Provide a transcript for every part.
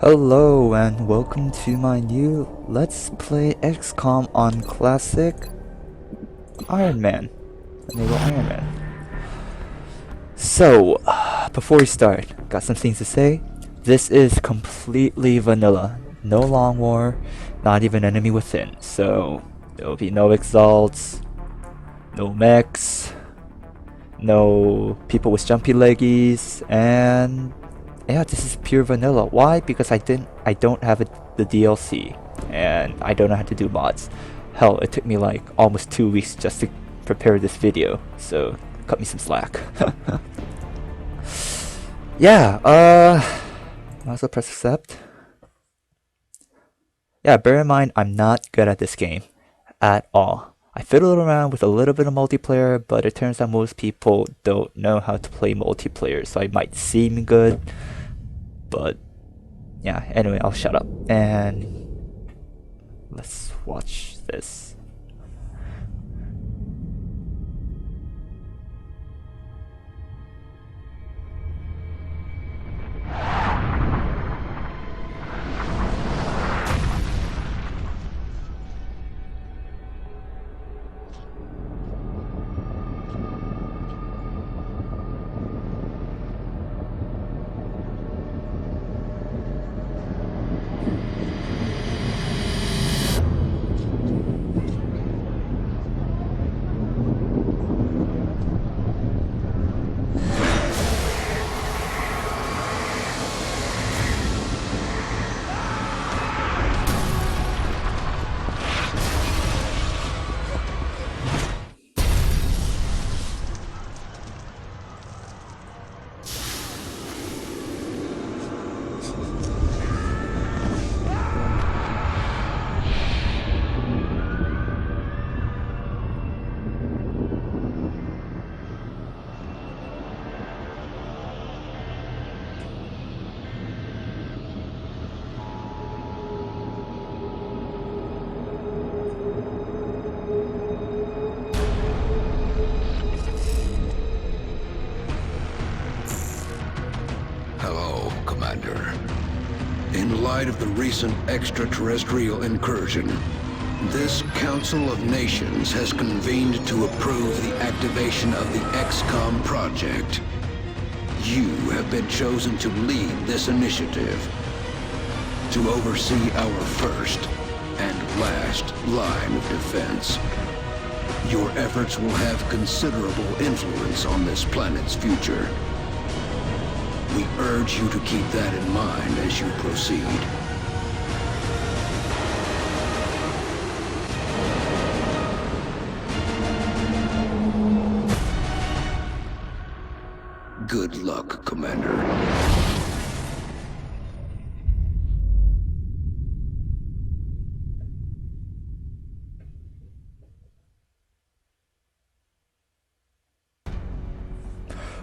Hello and welcome to my new Let's Play XCOM on Classic Ironman. Enable Ironman. So, before we start, got some things to say. This is completely vanilla. No Long War, not even Enemy Within. So, there will be no exalts, no mechs, no people with jumpy leggies, and yeah, this is pure vanilla. Why? Because I don't have the DLC, and I don't know how to do mods. Hell, it took me like almost 2 weeks just to prepare this video, so cut me some slack. Yeah, might as well press accept. Yeah, bear in mind, I'm not good at this game at all. I fiddled around with a little bit of multiplayer, but it turns out most people don't know how to play multiplayer, so I might seem good, but yeah, anyway, I'll shut up and let's watch this. Hello, Commander. In light of the recent extraterrestrial incursion, this Council of Nations has convened to approve the activation of the XCOM project. You have been chosen to lead this initiative, to oversee our first and last line of defense. Your efforts will have considerable influence on this planet's future. We urge you to keep that in mind as you proceed. Good luck, Commander.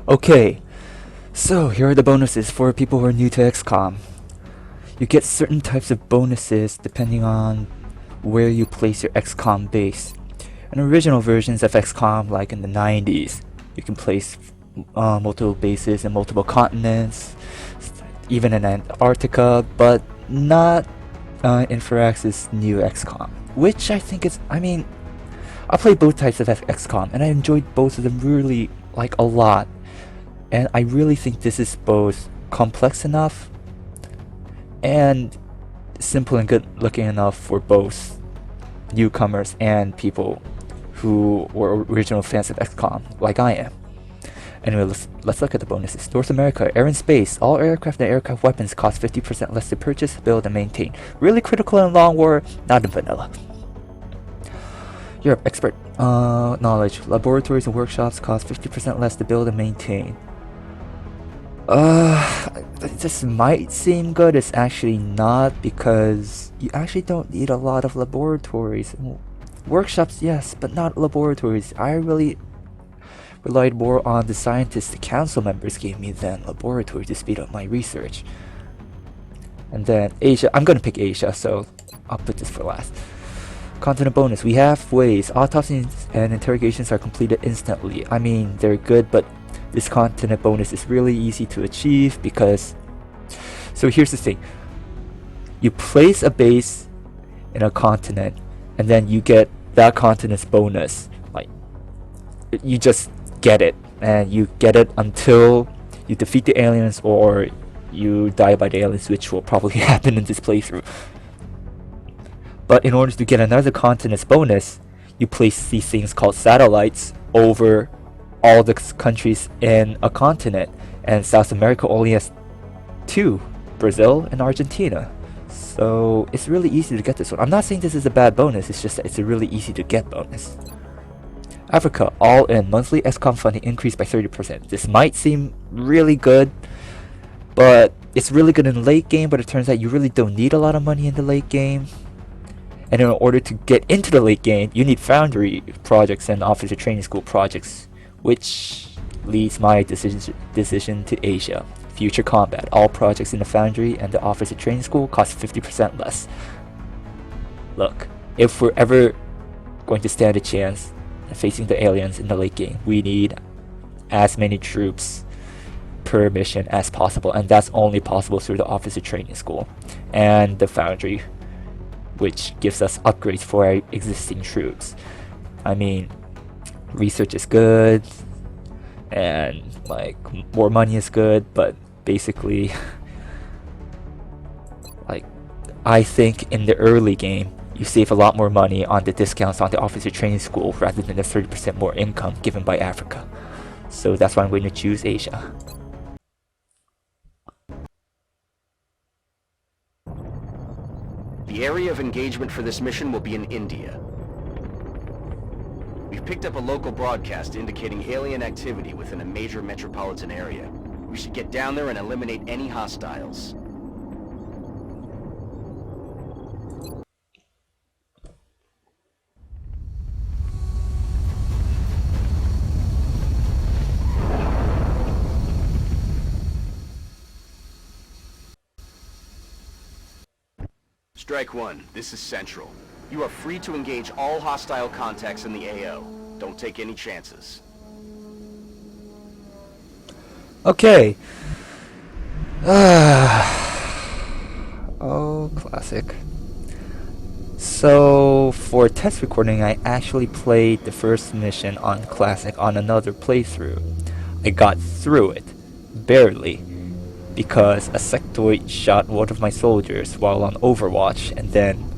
Okay, so here are the bonuses for people who are new to XCOM. You get certain types of bonuses depending on where you place your XCOM base. In original versions of XCOM, like in the 90s, you can place multiple bases in multiple continents, even in Antarctica, but not in Firax's new XCOM, which I think is, I played both types of XCOM, and I enjoyed both of them really, like, a lot. And I really think this is both complex enough and simple and good looking enough for both newcomers and people who were original fans of XCOM, like I am. Anyway, let's look at the bonuses. North America, air and space. All aircraft and aircraft weapons cost 50% less to purchase, build, and maintain. Really critical in Long War, not in vanilla. Europe, expert knowledge. Laboratories and workshops cost 50% less to build and maintain. This might seem good, it's actually not, because you actually don't need a lot of laboratories. Workshops, yes, but not laboratories. I really relied more on the scientists the council members gave me than laboratories to speed up my research. And then Asia, I'm gonna pick Asia, so I'll put this for last. Continent bonus, we have ways. Autopsies and interrogations are completed instantly. I mean, they're good, but this continent bonus is really easy to achieve because... So here's the thing. You place a base in a continent, and then you get that continent's bonus. Like, you just get it, and you get it until you defeat the aliens or you die by the aliens, which will probably happen in this playthrough. But in order to get another continent's bonus, you place these things called satellites over all the countries in a continent, and South America only has 2, Brazil and Argentina. So it's really easy to get this one. I'm not saying this is a bad bonus, it's just that it's a really easy to get bonus. Africa, all in, monthly XCOM funding increased by 30%. This might seem really good, but it's really good in the late game, but it turns out you really don't need a lot of money in the late game. And in order to get into the late game, you need foundry projects and officer training school projects, which leads my decision to Asia. Future combat. All projects in the foundry and the officer training school cost 50% less. Look, if we're ever going to stand a chance at facing the aliens in the late game, we need as many troops per mission as possible, and that's only possible through the officer training school and the foundry, which gives us upgrades for our existing troops. I mean, research is good, and like more money is good, but basically, like, I think in the early game, you save a lot more money on the discounts on the officer training school rather than the 30% more income given by Africa. So that's why I'm going to choose Asia. The area of engagement for this mission will be in India. We've picked up a local broadcast indicating alien activity within a major metropolitan area. We should get down there and eliminate any hostiles. Strike 1, this is Central. You are free to engage all hostile contacts in the AO. Don't take any chances. Okay. Oh, classic. So, for test recording, I actually played the first mission on Classic on another playthrough. I got through it, barely, because a sectoid shot one of my soldiers while on Overwatch, and then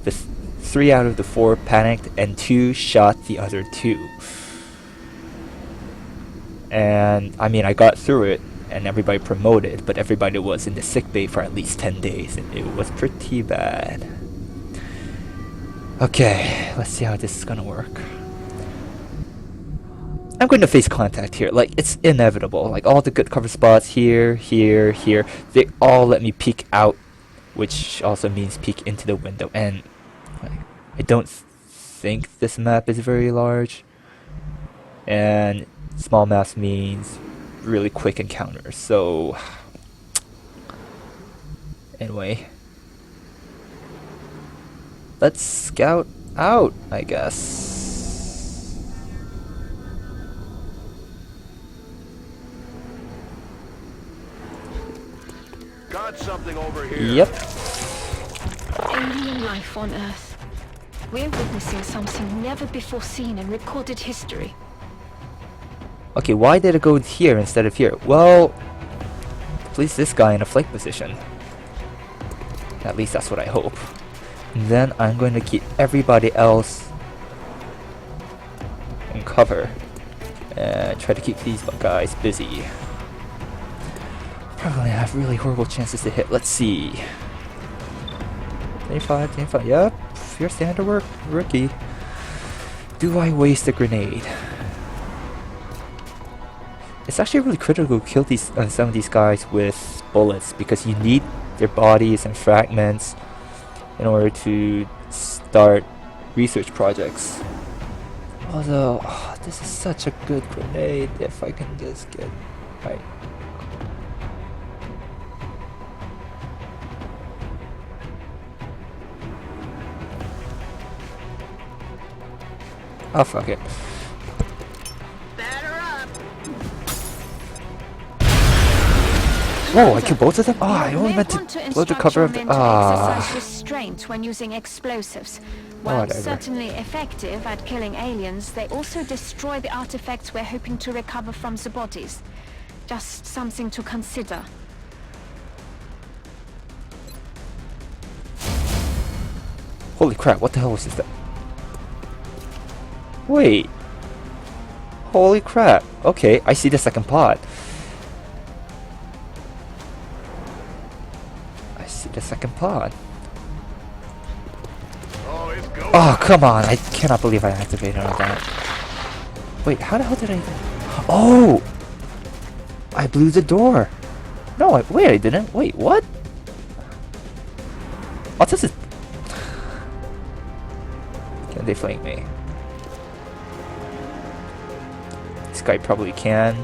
the 3 out of the 4 panicked and 2 shot the other 2. And I mean, I got through it and everybody promoted, but everybody was in the sick bay for at least 10 days and it was pretty bad. Okay, let's see how this is gonna work. I'm going to face contact here. Like, it's inevitable. Like, all the good cover spots here, here, here, they all let me peek out, which also means peek into the window. And like, I don't think this map is very large. And small maps means really quick encounters. So, anyway, let's scout out, I guess. Got something over here. Yep. Alien life on Earth. We're witnessing something never before seen in recorded history. Okay, why did it go here instead of here? Well, place this guy in a flank position. At least that's what I hope. And then I'm going to keep everybody else in cover and try to keep these guys busy. Probably have really horrible chances to hit. Let's see. 25, 25. Yep, your standard work, rookie. Do I waste a grenade? It's actually really critical to kill these some of these guys with bullets because you need their bodies and fragments in order to start research projects. Although, this is such a good grenade if I can just get right. Oh, fuck it. Whoa, I killed both of them? Ah, I only meant want to blow the cover of the... exercise restraint when using explosives. While Whatever. certainly effective at killing aliens, they also destroy the artifacts we're hoping to recover from the bodies. Just something to consider. Holy crap, what the hell was this? Wait. Holy crap. Okay, I see the second pod. I see the second pod. Oh, come on. I cannot believe I activated all that. Wait, how the hell did I... Oh! I blew the door. No, wait, I didn't. Wait, what? What's this? Can they flank me? This guy probably can.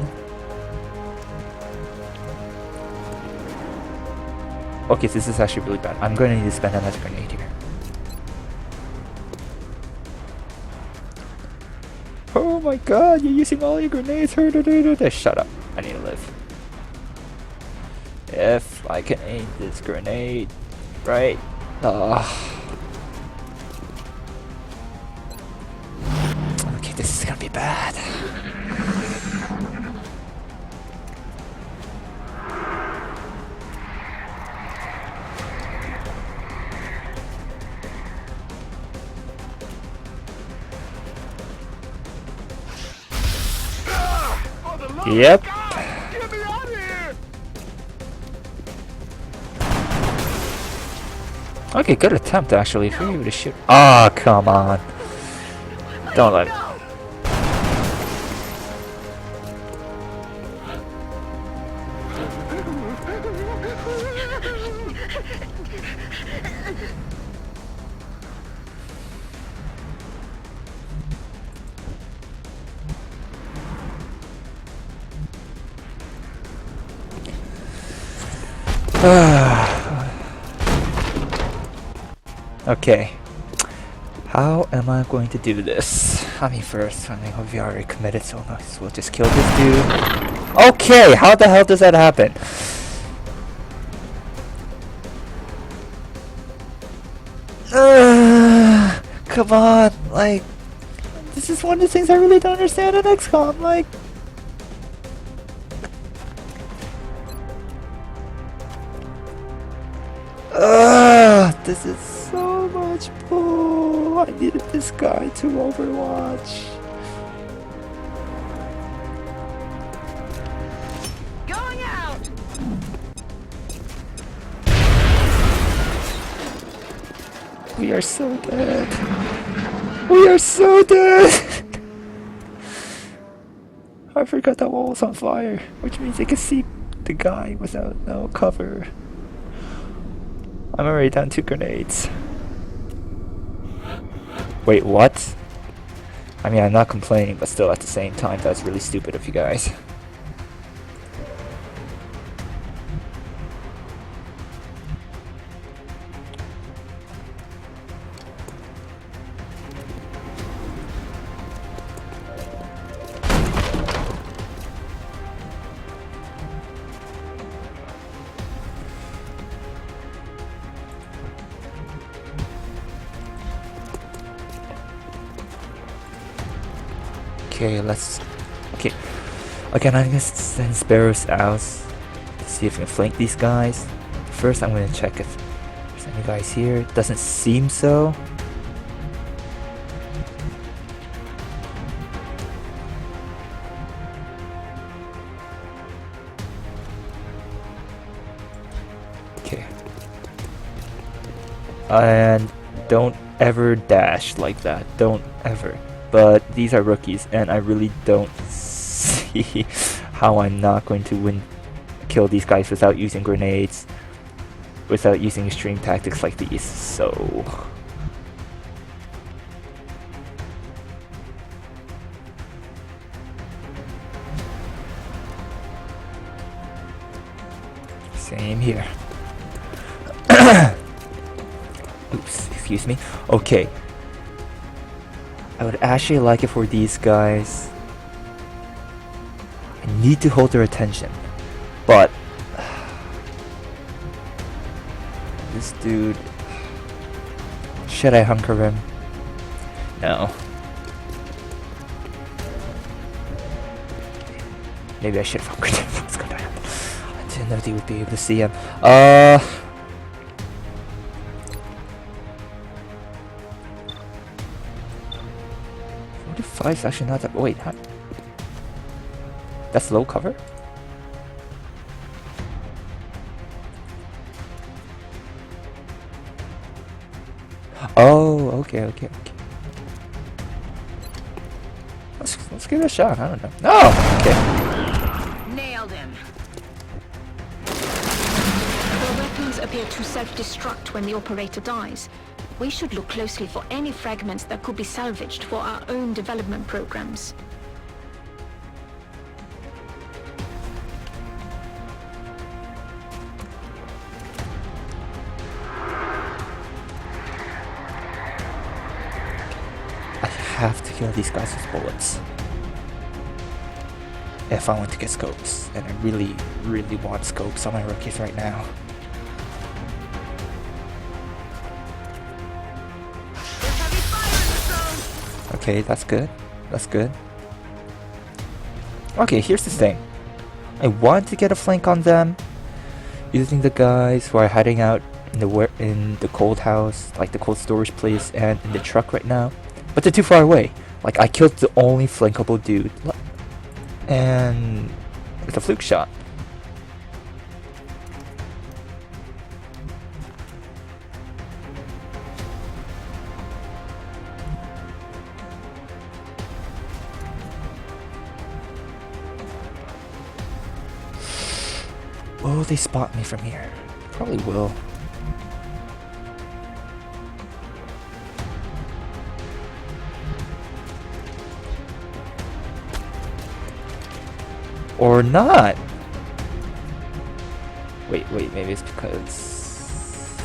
Okay, so this is actually really bad. I'm going to need to spend another grenade here. Oh my god, you're using all your grenades. Shut up. I need to live. If I can aim this grenade right. Okay, this is gonna be bad. Yep. Get me out of here! Okay, good attempt actually. For you to shoot. Ah, come on. Don't let. Okay. How am I going to do this? I mean, first, we already committed, so we'll just kill this dude. Okay, how the hell does that happen? Come on, like, this is one of the things I really don't understand in XCOM, like. This is so much bull. I needed this guy to Overwatch. Going out! We are so dead. We are so dead. I forgot that wall was on fire, which means I can see the guy without no cover. I'm already down 2 grenades. Wait, what? I mean, I'm not complaining, but still at the same time, that's really stupid of you guys. Okay, let's... Okay. Again, I'm gonna send Sparrows out to see if we can flank these guys. First, I'm gonna check if there's any guys here. Doesn't seem so. Okay. And don't ever dash like that. Don't ever. But these are rookies, and I really don't see how I'm not going to kill these guys without using grenades, without using extreme tactics like these. So same here. Oops, excuse me. Okay. I would actually like it for these guys. I need to hold their attention, but This dude... Should I hunker him? No. Maybe I should have hunkered him. What's gonna happen? I didn't know they would be able to see him. 45 is actually not that... Wait, huh? That's low cover? Oh, okay. Let's give it a shot. I don't know. No! Okay. Nailed him. The weapons appear to self-destruct when the operator dies. We should look closely for any fragments that could be salvaged for our own development programs. I have to kill these guys with bullets if I want to get scopes, and I really want scopes on my rookies right now. Okay, that's good. Okay, here's the thing. I want to get a flank on them using the guys who are hiding out in the cold house, like the cold storage place, and in the truck right now. But they're too far away. Like, I killed the only flankable dude. And with a fluke shot. Will they spot me from here? Probably will. Or not. Wait, maybe it's because...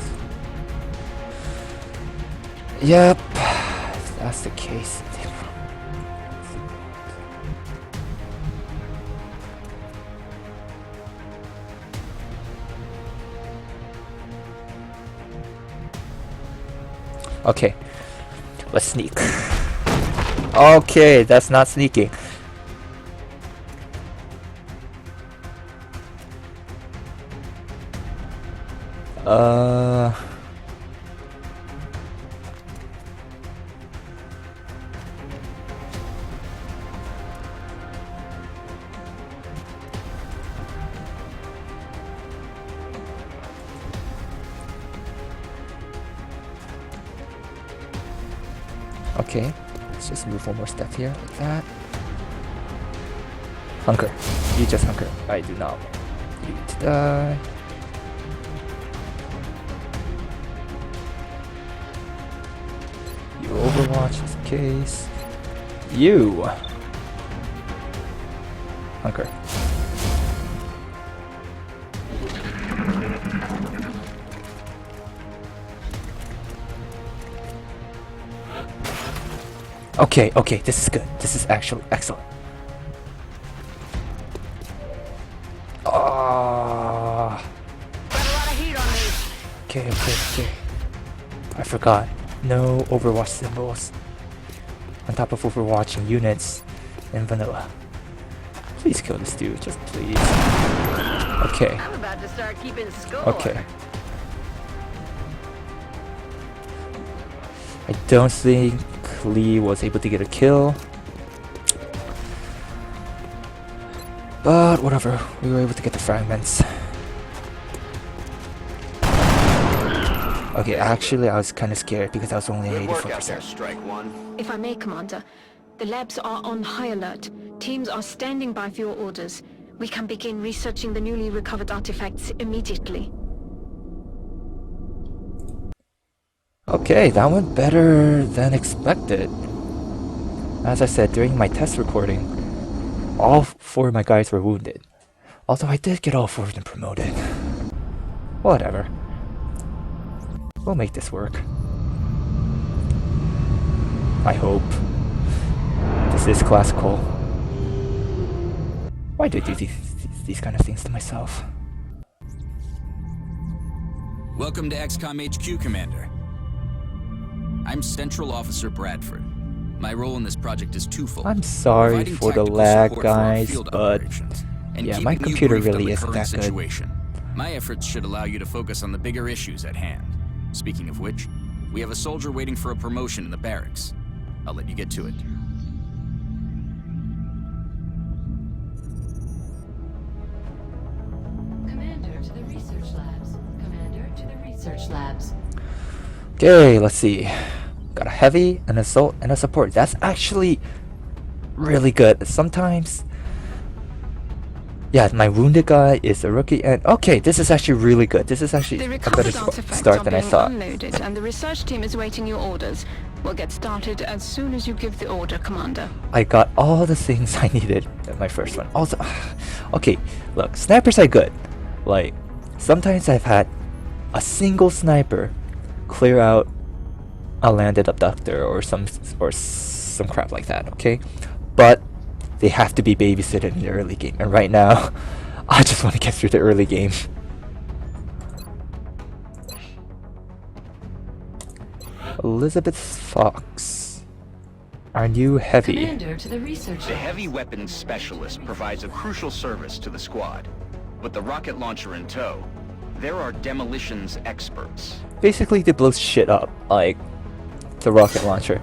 Yep, if that's the case. Okay, let's sneak. Okay, that's not sneaking. Okay, let's just move one more step here, like that. Hunker. You just hunker. I do not want you to die. You overwatch just in case. You! Hunker. Okay, this is good. This is actually excellent. Ah. Okay. I forgot. No Overwatch symbols on top of overwatching units in vanilla. Please kill this dude, just please. Okay. I'm about to start keeping score. Okay. I don't think Lee was able to get a kill. But whatever, we were able to get the fragments. Okay, actually I was kind of scared because I was only Good work out there, 84%. Strike One. If I may, Commander, the labs are on high alert. Teams are standing by for your orders. We can begin researching the newly recovered artifacts immediately. Okay, that went better than expected. As I said during my test recording, all 4 of my guys were wounded. Although I did get all 4 of them promoted. Whatever. We'll make this work. I hope. This is classical. Why do I do these kind of things to myself? Welcome to XCOM HQ, Commander. I'm Central Officer Bradford. My role in this project is twofold. I'm sorry providing for the tactical lag, support for our guys, field but operations, and yeah, my keeping you computer briefed on really the isn't current that good. situation. My efforts should allow you to focus on the bigger issues at hand. Speaking of which, we have a soldier waiting for a promotion in the barracks. I'll let you get to it. Commander to the research labs. Commander to the research labs. Okay, let's see. Got a heavy, an assault, and a support. That's actually really good. Sometimes, yeah, my wounded guy is a rookie, and okay, this is actually really good. This is actually The a recovered better artifacts start are than I being thought. unloaded, and the research team is waiting your orders. We'll get started as soon as you give the order, Commander. I got all the things I needed in my first one. Also, okay, look, snipers are good. Like, sometimes I've had a single sniper clear out a landed abductor or some crap like that, okay? But they have to be babysitted in the early game, and right now, I just want to get through the early game. Elizabeth Fox, our new heavy. Commander to the research The labs. heavy weapons specialist provides a crucial service to the squad. With the rocket launcher in tow, there are demolitions experts. Basically, they blow shit up, like the rocket launcher.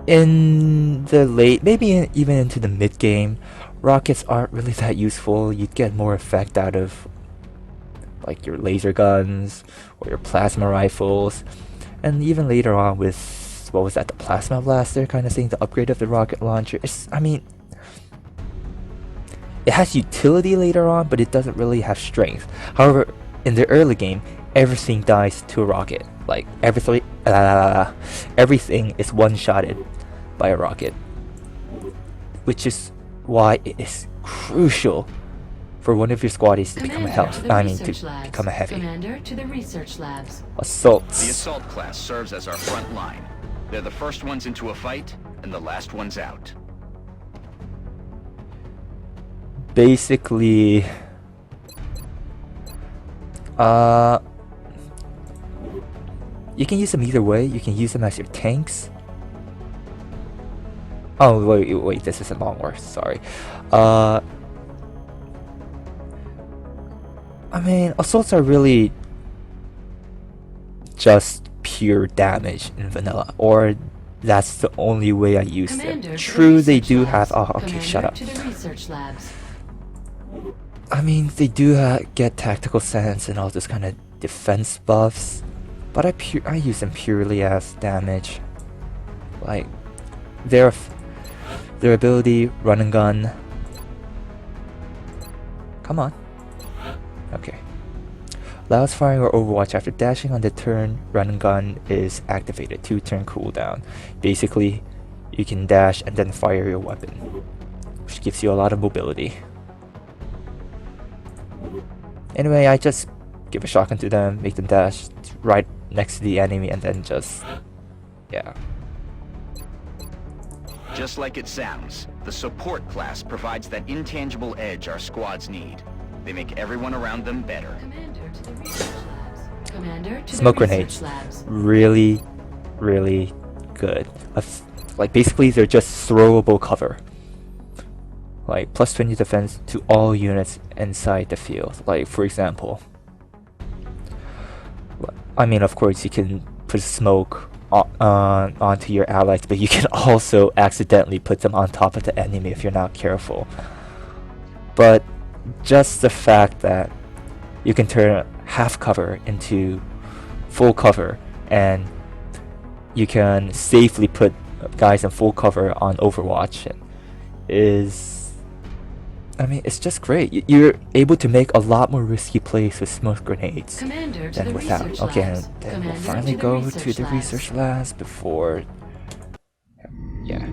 In the late, maybe even into the mid game, rockets aren't really that useful. You'd get more effect out of like your laser guns or your plasma rifles, and even later on with what was that, the plasma blaster kind of thing, the upgrade of the rocket launcher. I mean, it has utility later on, but it doesn't really have strength. However, in the early game, everything dies to a rocket. Like everything is one-shotted by a rocket, which is why it is crucial for one of your squaddies to become a Commander to the research to labs. become a heavy. Commander to the research labs. Assaults. The assault class serves as our front line. They're the first ones into a fight, and the last ones out. Basically, you can use them either way. You can use them as your tanks. Oh wait, this is a long war. Sorry. I mean, assaults are really just pure damage in vanilla, or that's the only way I use Commander them. to the True, they research do labs. have. Oh, okay, Commander shut up. to the research labs. I mean, they do get tactical sense and all this kind of defense buffs, but I use them purely as damage. Like their ability, run and gun. Come on. Okay. Allows firing or overwatch after dashing on the turn. Run and gun is activated. 2-turn cooldown. Basically, you can dash and then fire your weapon, which gives you a lot of mobility. Anyway, I just give a shotgun to them, make them dash right next to the enemy, and then just, yeah. Just like it sounds, the support class provides that intangible edge our squads need. They make everyone around them better. Commander to the research labs. Commander to Smoke the research grenades. labs. Really, really good. Like basically, they're just throwable cover. Like plus 20 defense to all units inside the field. Like for example, I mean, of course you can put smoke onto your allies, but you can also accidentally put them on top of the enemy if you're not careful. But just the fact that you can turn half cover into full cover, and you can safely put guys in full cover on Overwatch is, I mean, it's just great. You're able to make a lot more risky plays with smoke grenades Commander to than the without. research Okay, labs. and then we'll Commander finally to the go research to the labs. research labs before. Yeah.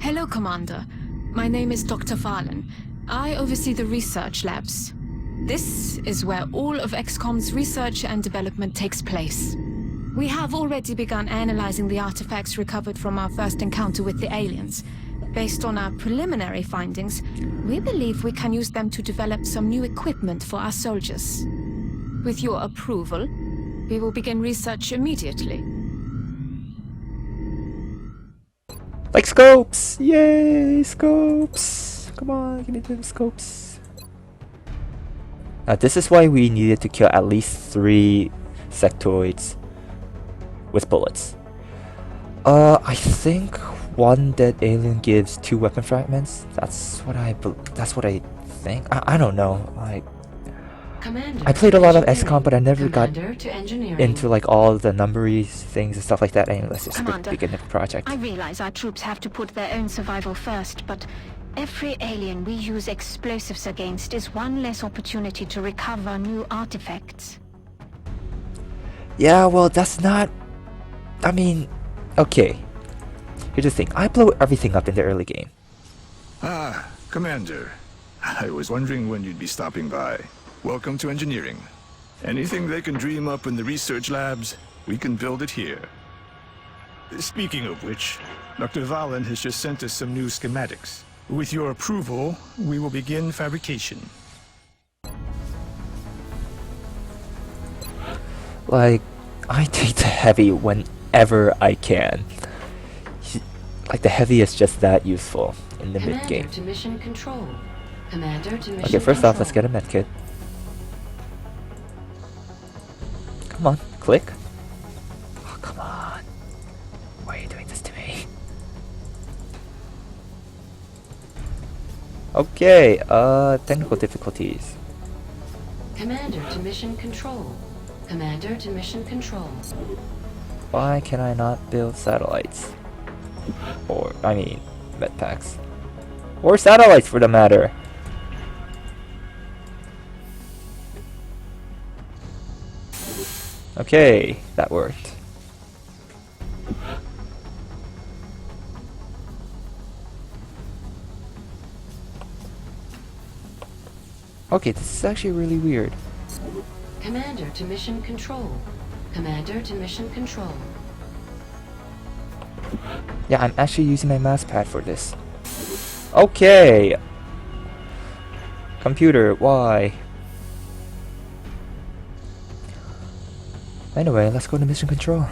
Hello, Commander. My name is Dr. Farlan. I oversee the research labs. This is where all of XCOM's research and development takes place. We have already begun analyzing the artifacts recovered from our first encounter with the aliens. Based on our preliminary findings, we believe we can use them to develop some new equipment for our soldiers. With your approval, we will begin research immediately. Like scopes! Yay, scopes! Come on, give me the scopes. This is why we needed to kill at least 3 sectoids with bullets. I think 1 dead alien gives 2 weapon fragments. That's what I think. I don't know. Commander I played a lot of engineering. XCOM, but I never got Commander to engineering. into like all the numberies things and stuff like that. Anyway, let's just Commander, begin the project. I realize our troops have to put their own survival first, but every alien we use explosives against is one less opportunity to recover new artifacts. Yeah, well, that's not... I mean, okay. Here's the thing. I blow everything up in the early game. Ah, Commander. I was wondering when you'd be stopping by. Welcome to engineering. Anything they can dream up in the research labs, we can build it here. Speaking of which, Dr. Valen has just sent us some new schematics. With your approval, we will begin fabrication. Like, I take the heavy whenever I can. Like, the heavy is just that useful in the Commander mid-game. to mission control. Commander to mission Okay, first off, let's get control. a medkit. Come on, click. Oh, come on. Why are you doing this to me? Okay, technical difficulties. Commander to mission control. Commander to mission control. Why can I not build satellites? Or, I mean, med packs. Or satellites for the matter. Okay, that worked. Okay, this is actually really weird. Commander to mission control. Commander to mission control. Yeah, I'm actually using my mouse pad for this. Okay! Computer, why? Anyway, let's go to mission control.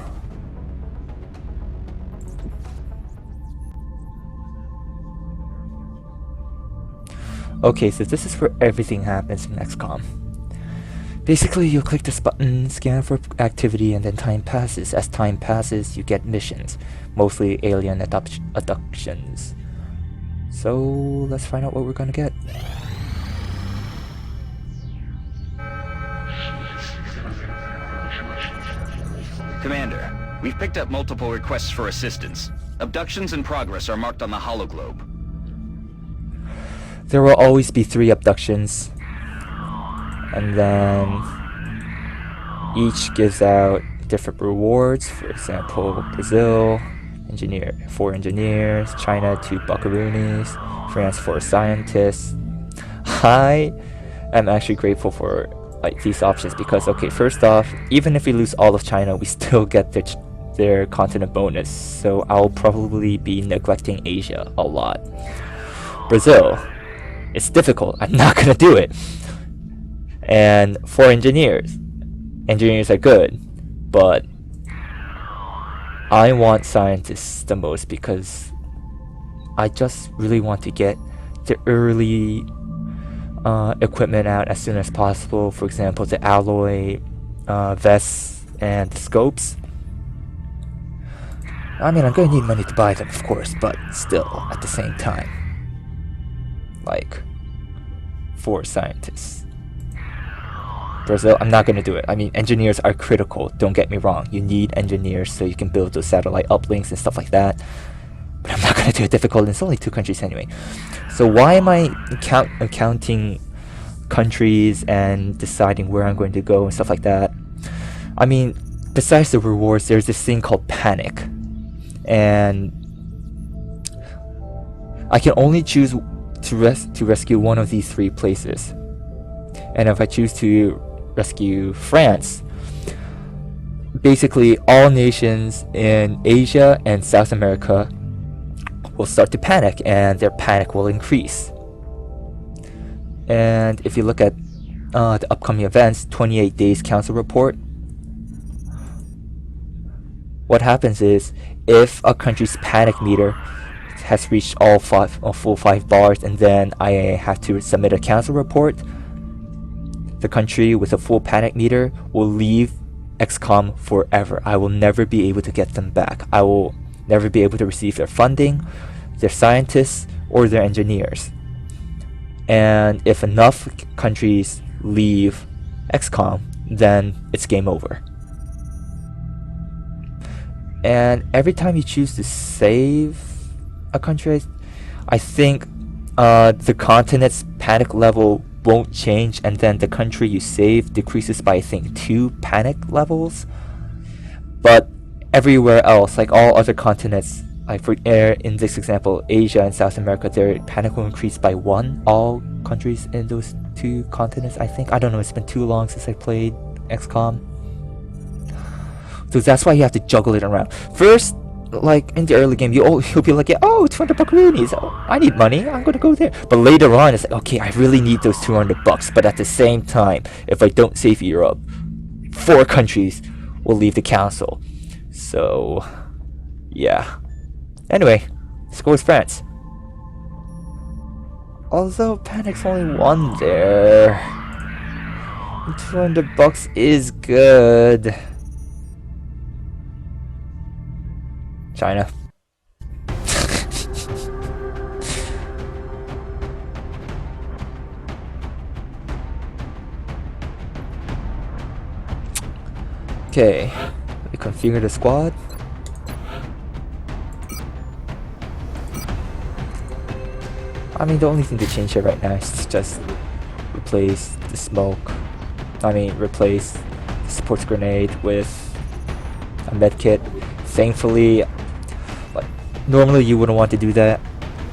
Okay, so this is where everything happens in XCOM. Basically, you click this button, scan for activity, and then time passes. As time passes, you get missions, mostly alien abductions. So, let's find out what we're gonna get. Commander, we've picked up multiple requests for assistance. Abductions in progress are marked on the hologlobe. There will always be 3 abductions, and then each gives out different rewards. For example, Brazil, 4 engineers, China 2 buckaroonies, France 4 scientists. I am actually grateful for these options because, okay, first off, even if we lose all of China, we still get their continent bonus. So I'll probably be neglecting Asia a lot. Brazil, it's difficult. I'm not gonna do it. And 4 engineers. Engineers are good, but I want scientists the most because I just really want to get the early equipment out as soon as possible. For example, the alloy vests and the scopes. I mean, I'm gonna need money to buy them, of course, but still, at the same time, like, 4 scientists. Brazil, I'm not gonna do it. I mean, engineers are critical, don't get me wrong. You need engineers so you can build those satellite uplinks and stuff like that. But I'm not gonna do it difficult, it's only 2 countries anyway. So why am I counting countries and deciding where I'm going to go and stuff like that? I mean, besides the rewards, there's this thing called panic. And I can only choose to rescue one of these 3 places. And if I choose to rescue France, basically all nations in Asia and South America will start to panic, and their panic will increase. And if you look at the upcoming events, 28 days council report, what happens is, if a country's panic meter has reached all full 5 bars, and then I have to submit a council report, the country with a full panic meter will leave XCOM forever. I will never be able to get them back. I will never be able to receive their funding, their scientists, or their engineers. And if enough countries leave XCOM, then it's game over. And every time you choose to save a country, I think the continent's panic level won't change, and then the country you save decreases by, I think, 2 panic levels. But everywhere else, like all other continents, like for in this example, Asia and South America, their panic will increase by 1. All countries in those 2 continents, I think. I don't know, it's been too long since I played XCOM. So that's why you have to juggle it around. First, like in the early game, you'll be like, yeah, oh, 200 buckaroonies. Oh, I need money. I'm gonna go there. But later on, it's like, okay, I really need those 200 bucks. But at the same time, if I don't save Europe, 4 countries will leave the council. So, yeah. Anyway, let's go with France. Although panic's only 1 there, 200 bucks is good. China. Okay, we configure the squad. I mean, the only thing to change here right now is just replace the smoke. Replace the supports grenade with a medkit. Thankfully, normally you wouldn't want to do that.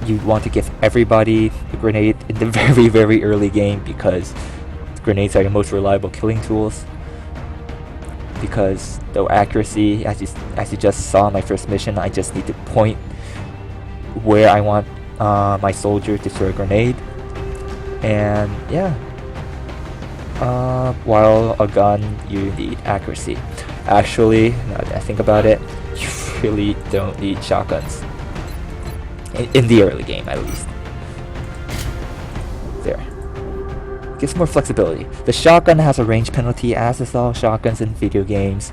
You'd want to give everybody a grenade in the very, very early game, because grenades are your most reliable killing tools. Because the accuracy, as you just saw in my first mission, I just need to point where I want my soldier to throw a grenade. And yeah, while a gun, you need accuracy. Actually, now that I think about it, you really don't need shotguns. In the early game, at least. There. Gives more flexibility. The shotgun has a range penalty, as is all shotguns in video games.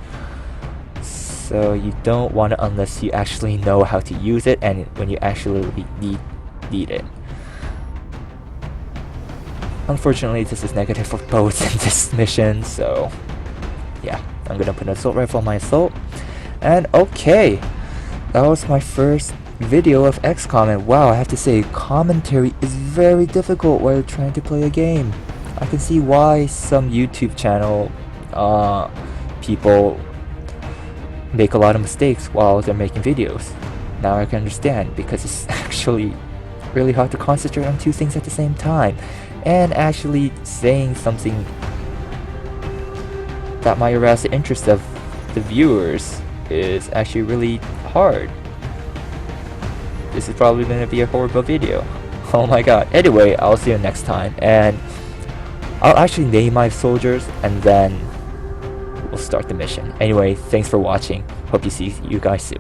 So you don't want it unless you actually know how to use it, and when you actually need it. Unfortunately, this is negative for both in this mission, so yeah, I'm gonna put an assault rifle on my assault. And okay, that was my first video of XCOM, and wow, I have to say, commentary is very difficult while trying to play a game. I can see why some YouTube channel people make a lot of mistakes while they're making videos. Now I can understand, because it's actually really hard to concentrate on 2 things at the same time, and actually saying something that might arouse the interest of the viewers is actually really hard. This is probably going to be a horrible video. Oh my god. Anyway, I'll see you next time, and I'll actually name my soldiers, and then we'll start the mission. Anyway, thanks for watching. Hope you see you guys soon.